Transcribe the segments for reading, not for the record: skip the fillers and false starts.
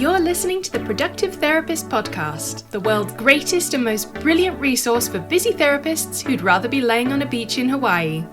You're listening to the Productive Therapist Podcast, the world's greatest and most brilliant resource for busy therapists who'd rather be laying on a beach in Hawaii.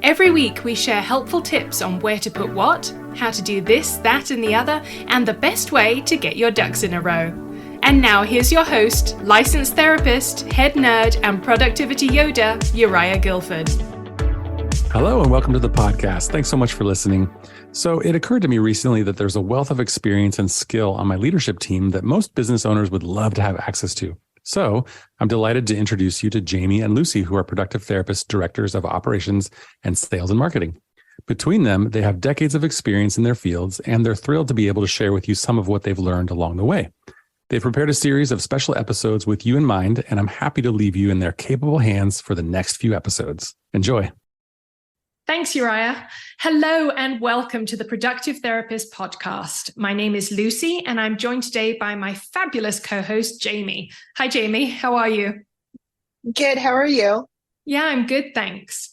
Every week, we share helpful tips on where to put what, how to do this, that, and the other, and the best way to get your ducks in a row. And now here's your host, licensed therapist, head nerd, and productivity Yoda, Uriah Guilford. Hello and welcome to the podcast. Thanks so much for listening. So it occurred to me recently that there's a wealth of experience and skill on my leadership team that most business owners would love to have access to. So I'm delighted to introduce you to Jamie and Luci, who are Productive Therapist Directors of Operations and Sales and Marketing. Between them, they have decades of experience in their fields, and they're thrilled to be able to share with you some of what they've learned along the way. They've prepared a series of special episodes with you in mind, and I'm happy to leave you in their capable hands for the next few episodes. Enjoy. Thanks, Uriah. Hello and welcome to the Productive Therapist Podcast. My name is Luci and I'm joined today by my fabulous co-host, Jamie. Hi, Jamie. How are you? Good. How are you? Yeah, I'm good. Thanks.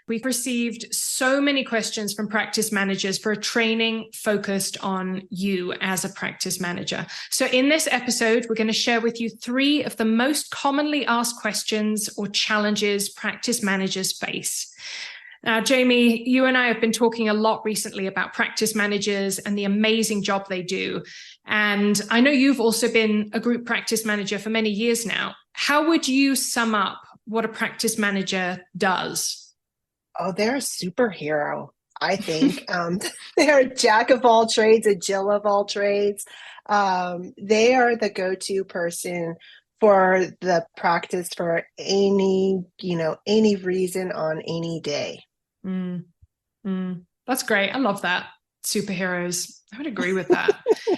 We've received so many questions from practice managers for a training focused on you as a practice manager. So in this episode, we're going to share with you 3 of the most commonly asked questions or challenges practice managers face. Now, Jamie, you and I have been talking a lot recently about practice managers and the amazing job they do. And I know you've also been a group practice manager for many years now. How would you sum up what a practice manager does? Oh, they're a superhero, I think. They're a jack of all trades, a Jill of all trades. They are the go-to person for the practice for any reason on any day. That's great. I love that. Superheroes. I would agree with that.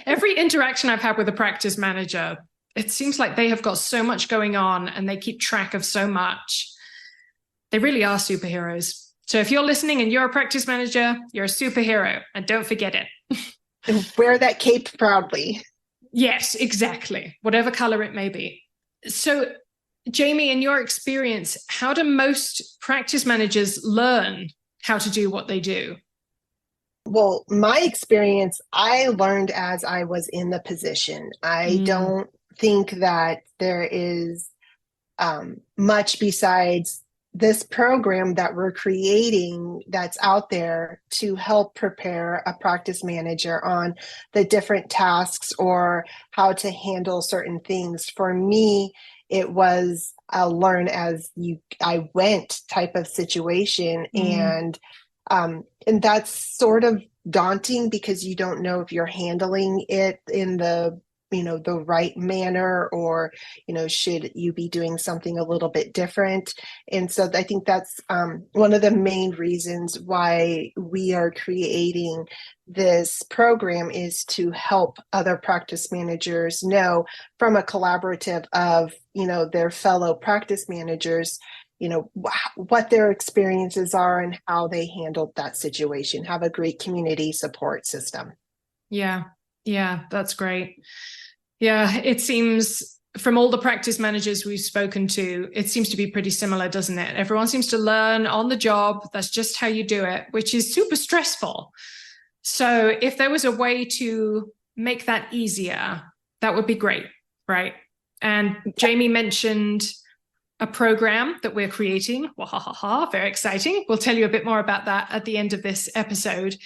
Every interaction I've had with a practice manager, it seems like they have got so much going on and they keep track of so much. They really are superheroes. So if you're listening and you're a practice manager, you're a superhero and don't forget it. Wear that cape proudly. Yes, exactly. Whatever color it may be. So Jamie, in your experience, how do most practice managers learn how to do what they do? Well, my experience, I learned as I was in the position. I don't think that there is much besides this program that we're creating that's out there to help prepare a practice manager on the different tasks or how to handle certain things. For me, it was a learn as I went type of situation. And that's sort of daunting because you don't know if you're handling it in the right manner or, should you be doing something a little bit different? And so I think that's one of the main reasons why we are creating this program is to help other practice managers know from a collaborative of, their fellow practice managers, what their experiences are and how they handled that situation, have a great community support system. Yeah, that's great. Yeah, it seems from all the practice managers we've spoken to, it seems to be pretty similar, doesn't it? Everyone seems to learn on the job. That's just how you do it, which is super stressful. So if there was a way to make that easier, that would be great, right? And Jamie mentioned a program that we're creating. Very exciting. We'll tell you a bit more about that at the end of this episode.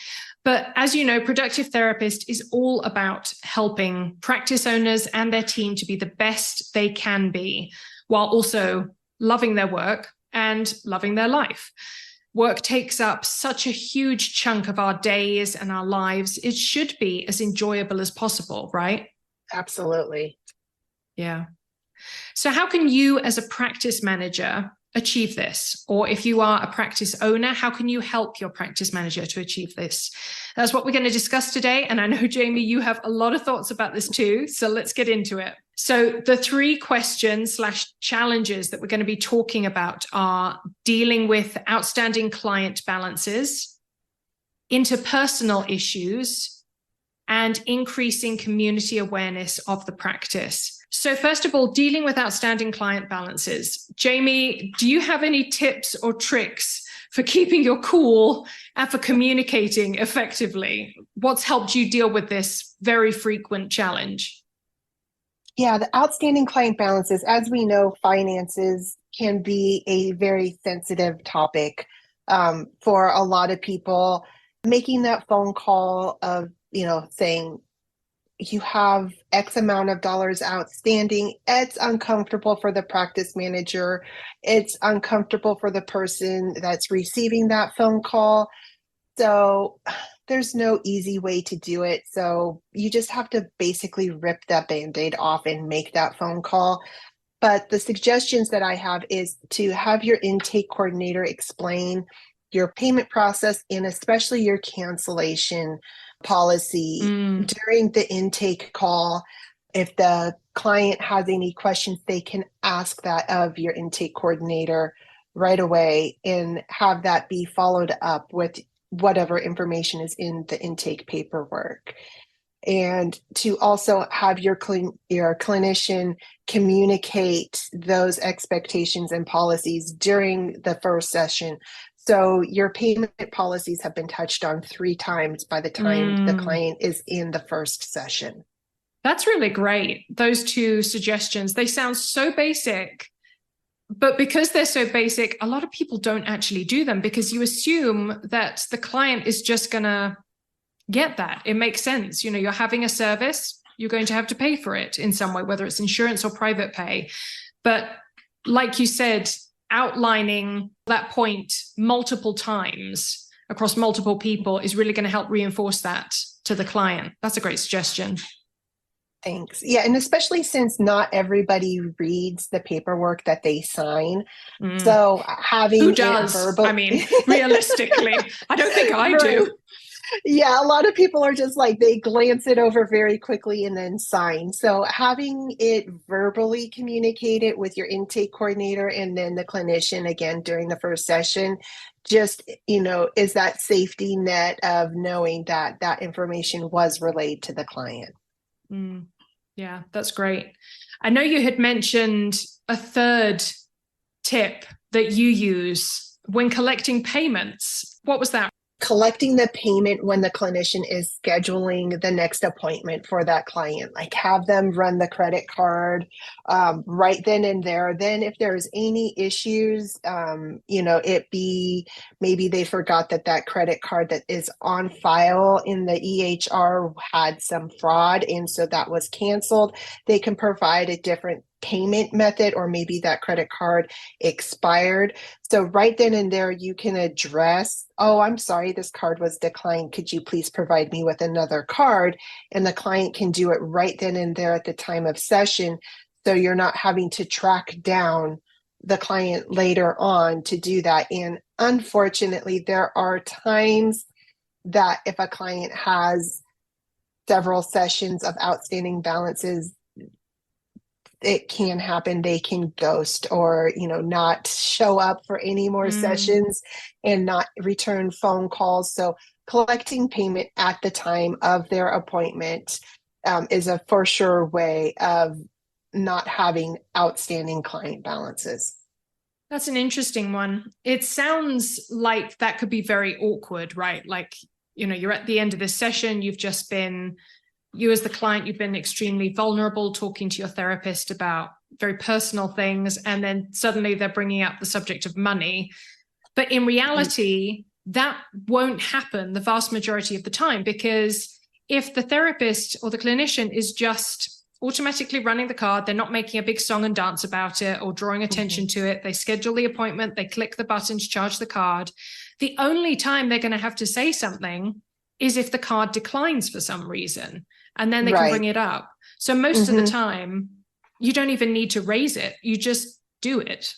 But as you know, Productive Therapist is all about helping practice owners and their team to be the best they can be, while also loving their work and loving their life. Work takes up such a huge chunk of our days and our lives. It should be as enjoyable as possible, right? Absolutely. Yeah. So how can you as a practice manager achieve this? Or if you are a practice owner, how can you help your practice manager to achieve this? That's what we're going to discuss today. And I know, Jamie, you have a lot of thoughts about this too. So let's get into it. So the 3 questions/challenges that we're going to be talking about are dealing with outstanding client balances, interpersonal issues, and increasing community awareness of the practice. So first of all, dealing with outstanding client balances. Jamie, do you have any tips or tricks for keeping your cool and for communicating effectively. What's helped you deal with this very frequent challenge? Yeah, the outstanding client balances, as we know, finances can be a very sensitive topic for a lot of people. Making that phone call of, saying you have X amount of dollars outstanding, it's uncomfortable for the practice manager. It's uncomfortable for the person that's receiving that phone call. So there's no easy way to do it. So you just have to basically rip that Band-Aid off and make that phone call. But the suggestions that I have is to have your intake coordinator explain your payment process and especially your cancellation policy during the intake call. If the client has any questions, they can ask that of your intake coordinator right away and have that be followed up with whatever information is in the intake paperwork. And to also have your clinician communicate those expectations and policies during the first session. So your payment policies have been touched on 3 times by the time the client is in the first session. That's really great. Those 2 suggestions, they sound so basic, but because they're so basic, a lot of people don't actually do them because you assume that the client is just going to get that. It makes sense. You're having a service, you're going to have to pay for it in some way, whether it's insurance or private pay. But like you said, outlining that point multiple times across multiple people is really going to help reinforce that to the client. That's a great suggestion. Thanks. Yeah, and especially since not everybody reads the paperwork that they sign. So having who does? I mean, realistically, I don't think I do. Yeah, a lot of people are just like, they glance it over very quickly and then sign. So having it verbally communicated with your intake coordinator and then the clinician again during the first session, just, is that safety net of knowing that that information was relayed to the client. Yeah, that's great. I know you had mentioned a third tip that you use when collecting payments. What was that? Collecting the payment when the clinician is scheduling the next appointment for that client, like have them run the credit card right then and there. Then if there's any issues, maybe they forgot that credit card that is on file in the EHR had some fraud, and so that was canceled. They can provide a different payment method, or maybe that credit card expired. So right then and there, you can address, oh, I'm sorry, this card was declined. Could you please provide me with another card? And the client can do it right then and there at the time of session. So you're not having to track down the client later on to do that. And unfortunately, there are times that if a client has several sessions of outstanding balances, it can happen. They can ghost or, not show up for any more sessions and not return phone calls. So collecting payment at the time of their appointment is a for sure way of not having outstanding client balances. That's an interesting one. It sounds like that could be very awkward, right? Like, you're at the end of this session, you as the client, you've been extremely vulnerable talking to your therapist about very personal things, and then suddenly they're bringing up the subject of money. But in reality, that won't happen the vast majority of the time, because if the therapist or the clinician is just automatically running the card, they're not making a big song and dance about it or drawing attention to it, they schedule the appointment, they click the button to charge the card. The only time they're going to have to say something is if the card declines for some reason. And then they can bring it up. So most of the time, you don't even need to raise it. You just do it.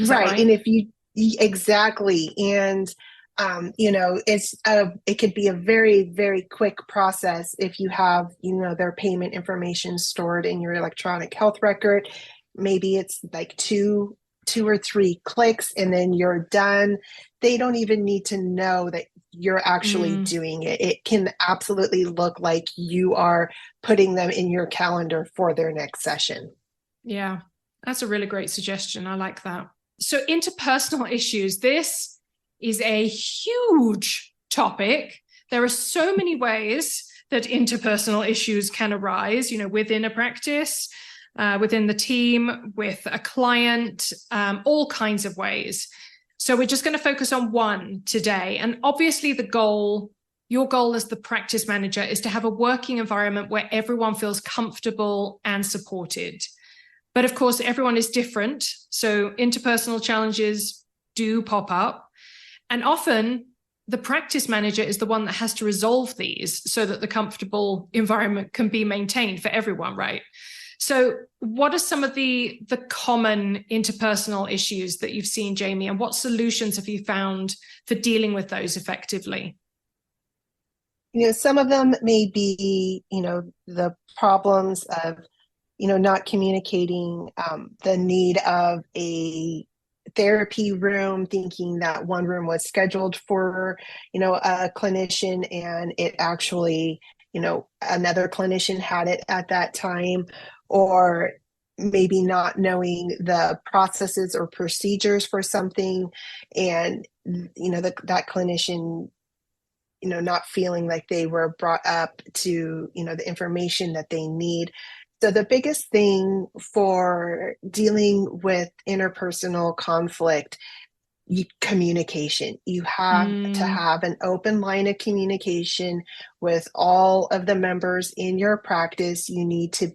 Right. And if you, exactly. And, it could be a very, very quick process if you have, their payment information stored in your electronic health record. Maybe it's like two or 3 clicks and then you're done. They don't even need to know that you're actually doing it. It can absolutely look like you are putting them in your calendar for their next session. Yeah, that's a really great suggestion. I like that. So interpersonal issues, this is a huge topic. There are so many ways that interpersonal issues can arise, within a practice, within the team, with a client, all kinds of ways. So we're just going to focus on one today. And obviously your goal as the practice manager is to have a working environment where everyone feels comfortable and supported. But of course, everyone is different. So interpersonal challenges do pop up. And often the practice manager is the one that has to resolve these so that the comfortable environment can be maintained for everyone, right? So what are some of the common interpersonal issues that you've seen, Jamie, and what solutions have you found for dealing with those effectively? Some of them may be, the problems of, not communicating, the need of a therapy room, thinking that one room was scheduled for, a clinician, and it actually, another clinician had it at that time, or maybe not knowing the processes or procedures for something, and, that clinician not feeling like they were brought up to, the information that they need. So the biggest thing for dealing with interpersonal conflict, communication. You have to have an open line of communication with all of the members in your practice. You need to,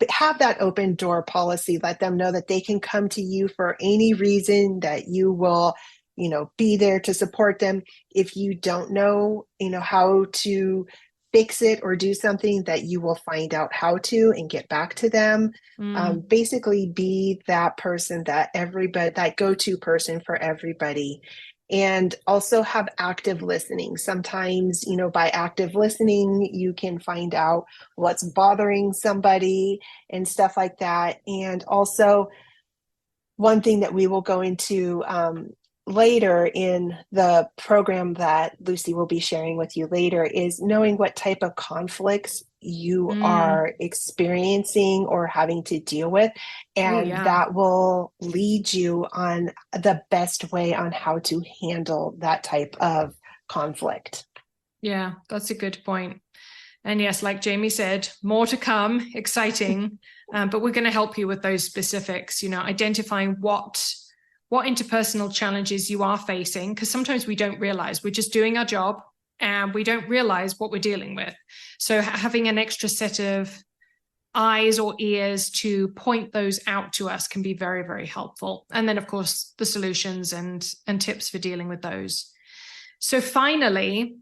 have that open door policy. Let them know that they can come to you for any reason, that you will be there to support them. If you don't know, how to fix it or do something, that you will find out how to and get back to them. Basically be that person, that go-to person for everybody. And also have active listening. Sometimes, by active listening, you can find out what's bothering somebody and stuff like that. And also, one thing that we will go into later in the program that Luci will be sharing with you later is knowing what type of conflicts you are experiencing or having to deal with. And that will lead you on the best way on how to handle that type of conflict. Yeah, that's a good point. And yes, like Jamie said, more to come, exciting, but we're going to help you with those specifics, identifying what interpersonal challenges you are facing, because sometimes we don't realize we're just doing our job and we don't realize what we're dealing with. So having an extra set of eyes or ears to point those out to us can be very, very helpful. And then, of course, the solutions and tips for dealing with those. So finally,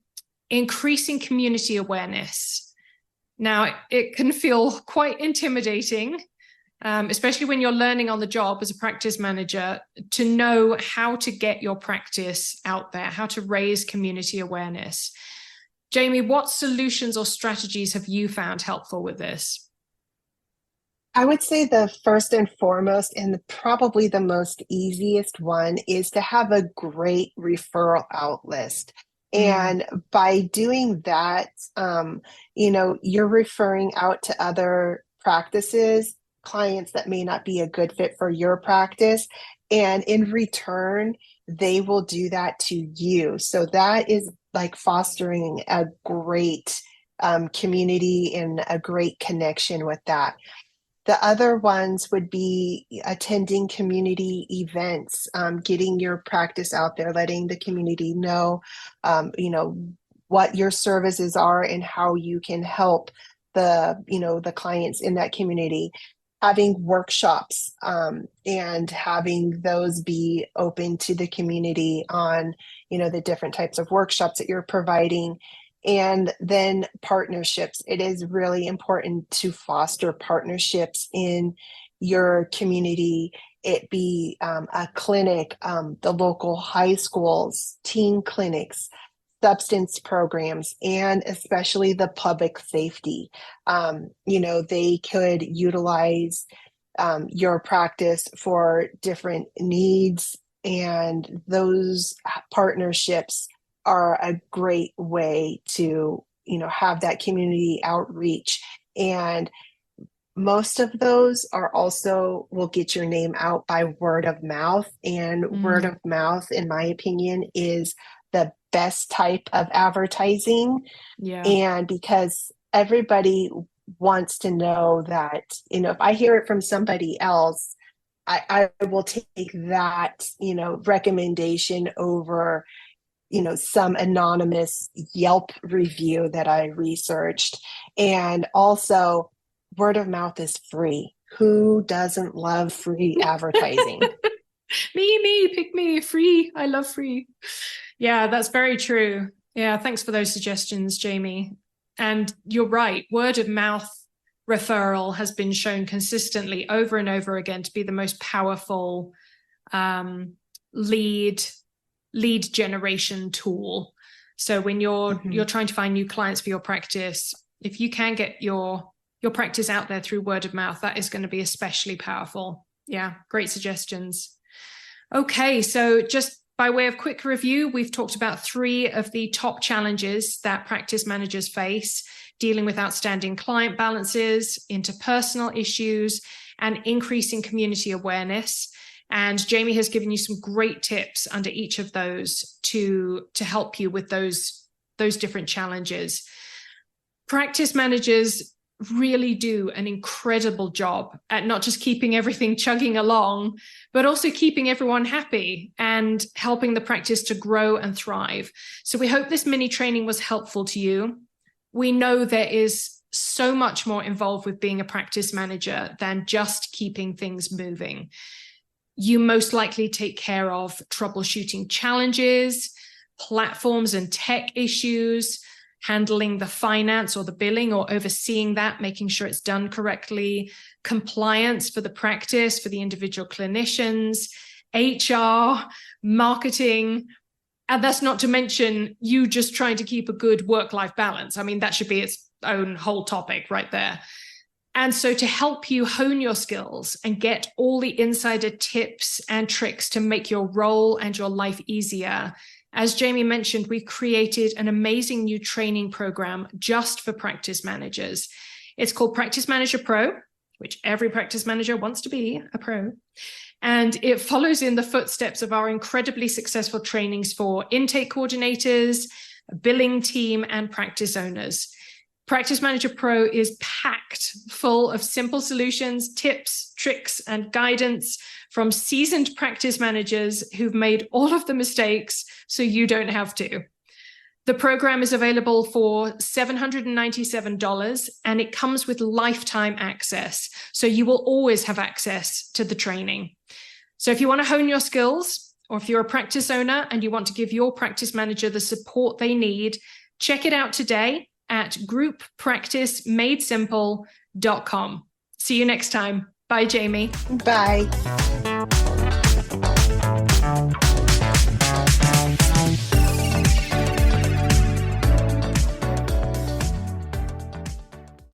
increasing community awareness. Now, it can feel quite intimidating, especially when you're learning on the job as a practice manager, to know how to get your practice out there, how to raise community awareness. Jamie, what solutions or strategies have you found helpful with this? I would say the first and foremost, and probably the most easiest one, is to have a great referral out list. And by doing that, you're referring out to other practices, clients that may not be a good fit for your practice. And in return, they will do that to you. So that is like fostering a great community and a great connection with that. The other ones would be attending community events, getting your practice out there, letting the community know, what your services are and how you can help the clients in that community. Having workshops and having those be open to the community on, the different types of workshops that you're providing. And then partnerships. It is really important to foster partnerships in your community. It be a clinic, the local high schools, teen clinics, substance programs, and especially the public safety. They could utilize your practice for different needs, and those partnerships are a great way to, have that community outreach. And most of those are also will get your name out by word of mouth. And word of mouth, in my opinion, is the best type of advertising. Yeah. And because everybody wants to know that, if I hear it from somebody else, I will take that, recommendation over, some anonymous Yelp review that I researched. And also, word of mouth is free. Who doesn't love free advertising? Pick me, free. I love free. Yeah, that's very true. Yeah, thanks for those suggestions, Jamie. And you're right, word of mouth referral has been shown consistently over and over again to be the most powerful lead generation tool. So when you're trying to find new clients for your practice, if you can get your practice out there through word of mouth, that is going to be especially powerful. Yeah, great suggestions. Okay, so just by way of quick review, we've talked about 3 of the top challenges that practice managers face: dealing with outstanding client balances, interpersonal issues, and increasing community awareness. And Jamie has given you some great tips under each of those to help you with those different challenges. Practice managers really do an incredible job at not just keeping everything chugging along, but also keeping everyone happy and helping the practice to grow and thrive. So we hope this mini training was helpful to you. We know there is so much more involved with being a practice manager than just keeping things moving. You most likely take care of troubleshooting challenges, platforms and tech issues, handling the finance or the billing or overseeing that, making sure it's done correctly, compliance for the practice, for the individual clinicians, HR, marketing. And that's not to mention you just trying to keep a good work-life balance. I mean, that should be its own whole topic right there. And so to help you hone your skills and get all the insider tips and tricks to make your role and your life easier, as Jamie mentioned, we created an amazing new training program just for practice managers. It's called Practice Manager Pro, which every practice manager wants to be a pro. And it follows in the footsteps of our incredibly successful trainings for intake coordinators, a billing team, and practice owners. Practice Manager Pro is packed full of simple solutions, tips, tricks, and guidance from seasoned practice managers who've made all of the mistakes so you don't have to. The program is available for $797, and it comes with lifetime access. So you will always have access to the training. So if you want to hone your skills, or if you're a practice owner and you want to give your practice manager the support they need, check it out today at grouppracticemadesimple.com. See you next time. Bye, Jamie. Bye.